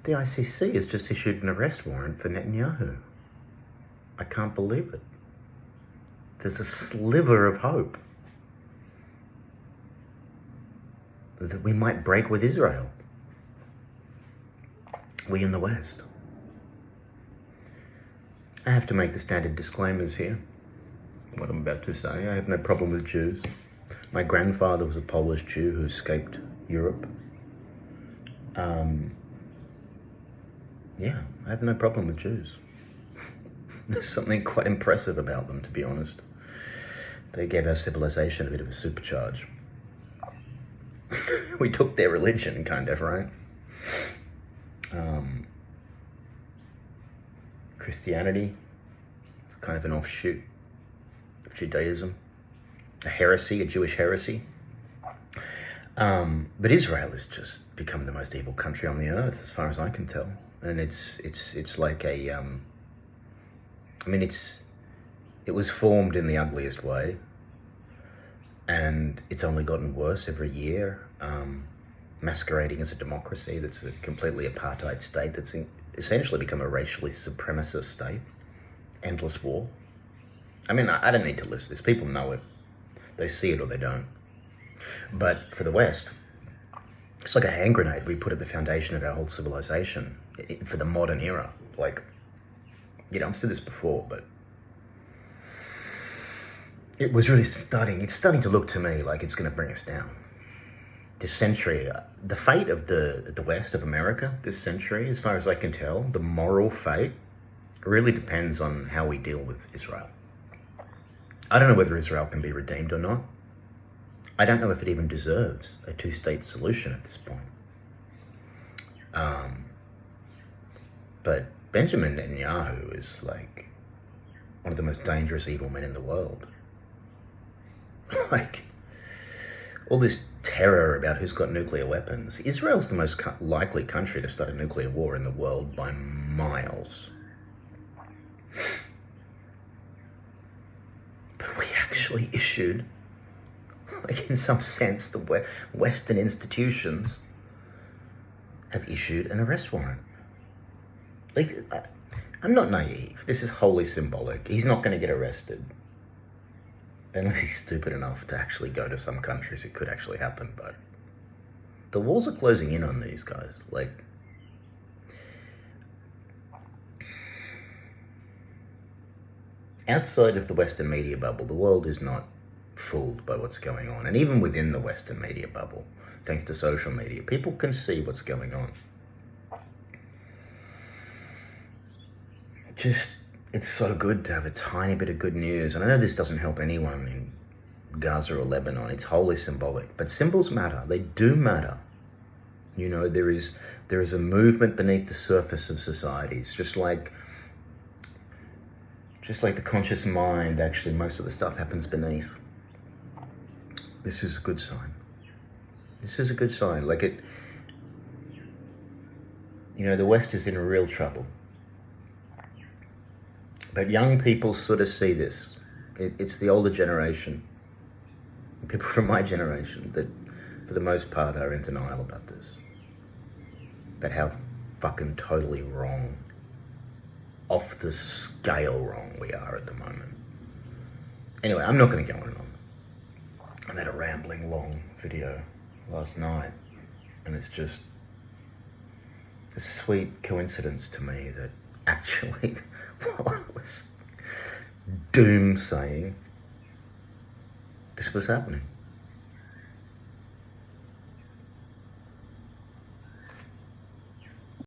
The ICC has just issued an arrest warrant for Netanyahu. I can't believe it. There's a sliver of hope that we might break with Israel. We in the West. I have to make the standard disclaimers here. What I'm about to say, I have no problem with Jews. My grandfather was a Polish Jew who escaped Europe. Yeah, I have no problem with Jews. There's something quite impressive about them, to be honest. They gave our civilization a bit of a supercharge. We took their religion, kind of, right? Christianity is kind of an offshoot of Judaism, a heresy, a Jewish heresy. But Israel has just become the most evil country on the earth, as far as I can tell. And it's like a, it was formed in the ugliest way, and it's only gotten worse every year, masquerading as a democracy that's a completely apartheid state that's essentially become a racially supremacist state. Endless war. I mean, I don't need to list this. People know it. They see it or they don't. But for the West, it's like a hand grenade we put at the foundation of our whole civilization for the modern era. Like, I've said this before, but it was really it's starting to look to me like it's going to bring us down. This century, the fate of the West of America this century, as far as I can tell, the moral fate really depends on how we deal with Israel. I don't know whether Israel can be redeemed or not. I don't know if it even deserves a two-state solution at this point. But Benjamin Netanyahu is like one of the most dangerous evil men in the world. Like, all this terror about who's got nuclear weapons. Israel's the most likely country to start a nuclear war in the world by miles. But we actually issued, like, in some sense, the Western institutions have issued an arrest warrant. Like, I'm not naive. This is wholly symbolic. He's not going to get arrested. Unless he's stupid enough to actually go to some countries, it could actually happen. But the walls are closing in on these guys. Like, outside of the Western media bubble, the world is not fooled by what's going on. And even within the Western media bubble, thanks to social media, people can see what's going on. It's so good to have a tiny bit of good news. And I know this doesn't help anyone in Gaza or Lebanon. It's wholly symbolic. But symbols matter. They do matter. There is a movement beneath the surface of societies, just like the conscious mind. Actually, most of the stuff happens beneath. This is a good sign. This is a good sign. Like, the West is in real trouble. But young people sort of see this. It's the older generation, people from my generation, that for the most part are in denial about this. About how fucking totally wrong, off the scale wrong we are at the moment. Anyway, I'm not going to go on and on. I made a rambling long video last night, and it's just a sweet coincidence to me that actually, while I was doom saying, this was happening.